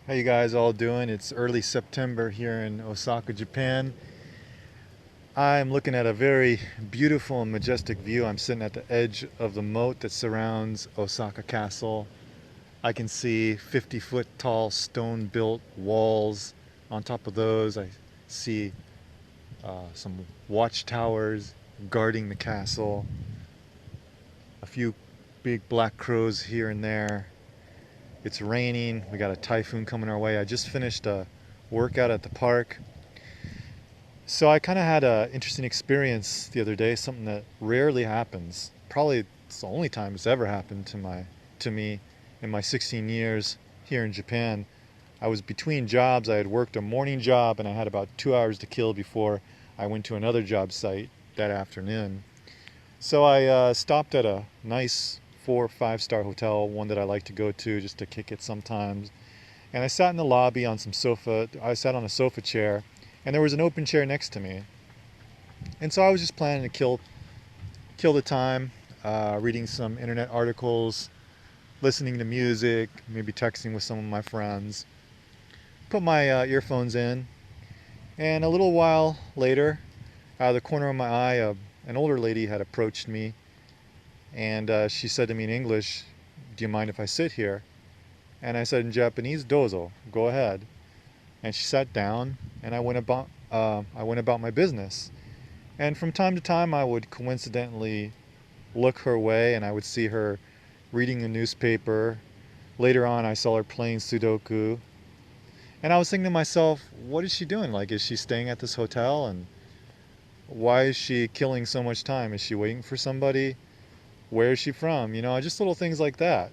How you guys all doing? It's early September here in Osaka, Japan. I'm looking at a very beautiful and majestic view. I'm sitting at the edge of the moat that surrounds Osaka Castle. I can see 50-foot tall stone-built walls. On top of those, I see some watchtowers guarding the castle. A few big black crows here and there. It's raining. We got a typhoon coming our way. I just finished a workout at the park. So I kind of had an interesting experience the other day, something that rarely happens. Probably it's the only time it's ever happened to me in my 16 years here in Japan. I was between jobs. I had worked a morning job and I had about 2 hours to kill before I went to another job site that afternoon. So I stopped at a nice 4 or 5 star hotel, one that I like to go to just to kick it sometimes. And I sat in the lobby on some sofa. I sat on a sofa chair, and there was an open chair next to me. And so I was just planning to kill the time, reading some internet articles, listening to music, maybe texting with some of my friends. Put my earphones in, and a little while later, out of the corner of my eye, an older lady had approached me, and she said to me in English, "Do you mind if I sit here?" And I said in Japanese, "Dozo, go ahead." And she sat down, and I went about my business. And from time to time, I would coincidentally look her way, and I would see her reading the newspaper. Later on, I saw her playing Sudoku, and I was thinking to myself, what is she doing? Like, is she staying at this hotel, and why is she killing so much time? Is she waiting for somebody? Where is she from? Just little things like that.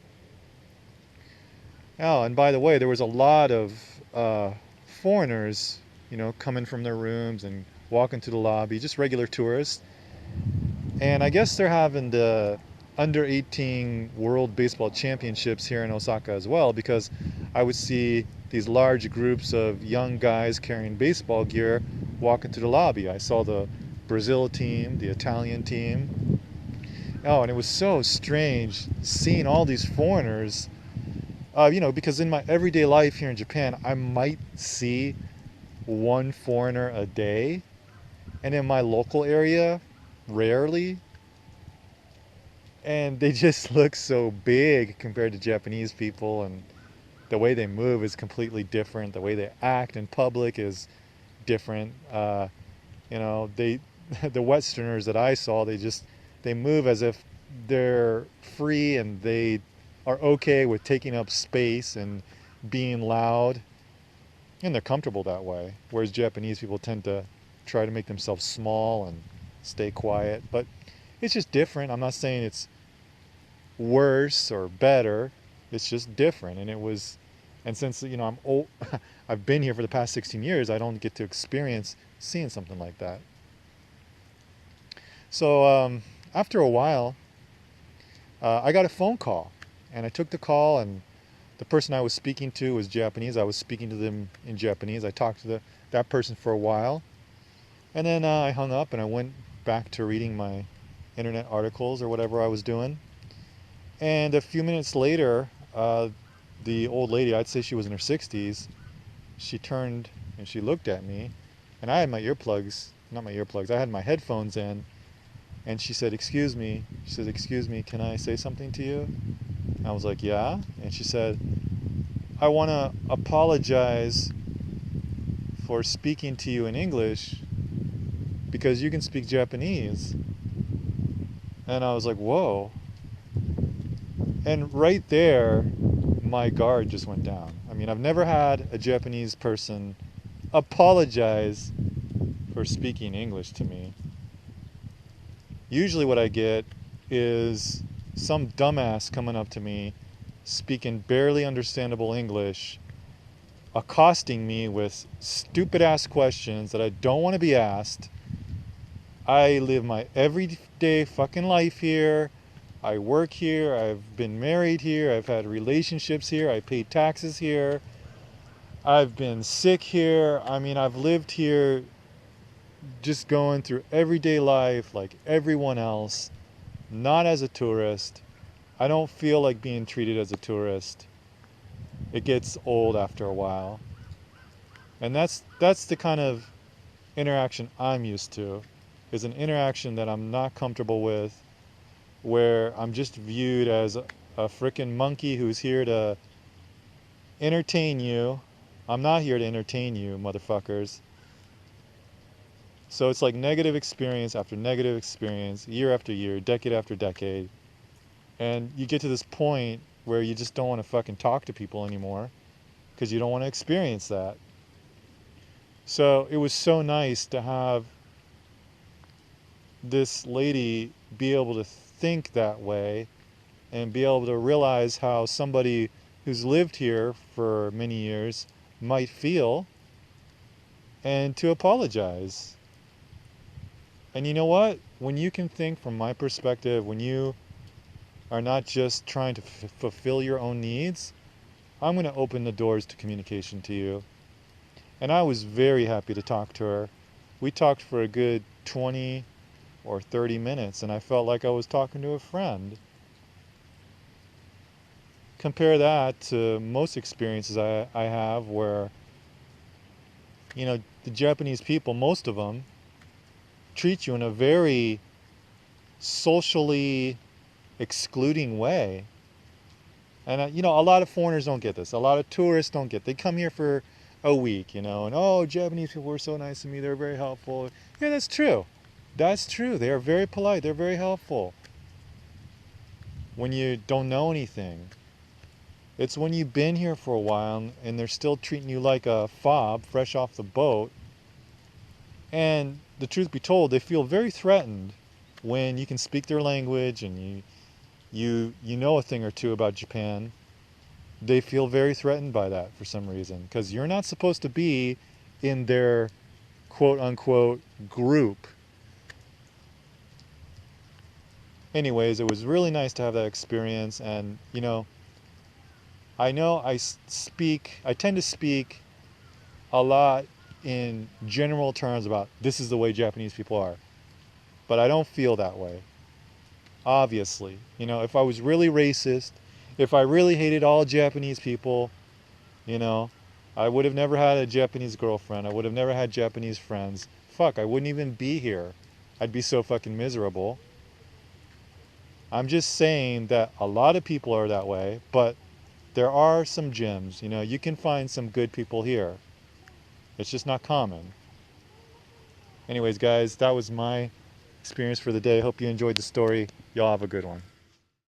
Oh, and by the way, there was a lot of foreigners, coming from their rooms and walking to the lobby, just regular tourists. And I guess they're having the under 18 World Baseball Championships here in Osaka as well, because I would see these large groups of young guys carrying baseball gear walking to the lobby. I saw the Brazil team, the Italian team. Oh, and it was so strange seeing all these foreigners, because in my everyday life here in Japan, I might see one foreigner a day, and in my local area, rarely. And they just look so big compared to Japanese people, and the way they move is completely different. The way they act in public is different. They the Westerners that I saw, they move as if they're free and they are okay with taking up space and being loud, and they're comfortable that way. Whereas Japanese people tend to try to make themselves small and stay quiet. But it's just different. I'm not saying it's worse or better. It's just different. And since I'm old, I've been here for the past 16 years. I don't get to experience seeing something like that. So after a while, I got a phone call, and I took the call, and the person I was speaking to was Japanese. I was speaking to them in Japanese. I talked to that person for a while, and then I hung up and I went back to reading my internet articles or whatever I was doing. And a few minutes later, the old lady, I'd say she was in her 60s, she turned and she looked at me, and I had my earplugs, not my earplugs, I had my headphones in, and she said, "Excuse me." She said, "Excuse me, can I say something to you?" I was like, "Yeah." And she said, "I want to apologize for speaking to you in English because you can speak Japanese." And I was like, "Whoa." And right there, my guard just went down. I mean, I've never had a Japanese person apologize for speaking English to me. Usually what I get is some dumbass coming up to me, speaking barely understandable English, accosting me with stupid ass questions that I don't want to be asked. I live my everyday fucking life here. I work here. I've been married here. I've had relationships here. I pay taxes here. I've been sick here. I mean, I've lived here just going through everyday life like everyone else, not as a tourist. I don't feel like being treated as a tourist. it gets old after a while. And that's the kind of interaction I'm used to, is an interaction that I'm not comfortable with, where I'm just viewed as a frickin' monkey who's here to entertain you. I'm not here to entertain you, motherfuckers. So it's like negative experience after negative experience, year after year, decade after decade. And you get to this point where you just don't want to fucking talk to people anymore because you don't want to experience that. So it was so nice to have this lady be able to think that way and be able to realize how somebody who's lived here for many years might feel, and to apologize. And you know what? When you can think from my perspective, when you are not just trying to fulfill your own needs, I'm going to open the doors to communication to you. And I was very happy to talk to her. We talked for a good 20 or 30 minutes, and I felt like I was talking to a friend. Compare that to most experiences I have where, you know, the Japanese people, most of them, treat you in a very socially excluding way. And, you know, a lot of foreigners don't get this. A lot of tourists don't get it. They come here for a week, you know, and, oh, Japanese people were so nice to me. They're very helpful. Yeah, that's true. That's true. They are very polite. They're very helpful. When you don't know anything. It's when you've been here for a while and they're still treating you like a fob fresh off the boat. And the truth be told, they feel very threatened when you can speak their language and you know a thing or two about Japan. They feel very threatened by that for some reason, because you're not supposed to be in their quote unquote group. Anyways, it was really nice to have that experience. And, you know I tend to speak a lot in general terms about this is the way Japanese people are. But I don't feel that way. Obviously. You know, if I was really racist, if I really hated all Japanese people, you know, I would have never had a Japanese girlfriend. I would have never had Japanese friends. Fuck, I wouldn't even be here. I'd be so fucking miserable. I'm just saying that a lot of people are that way, but there are some gems. You know, you can find some good people here. It's just not common. Anyways, guys, that was my experience for the day. Hope you enjoyed the story. Y'all have a good one.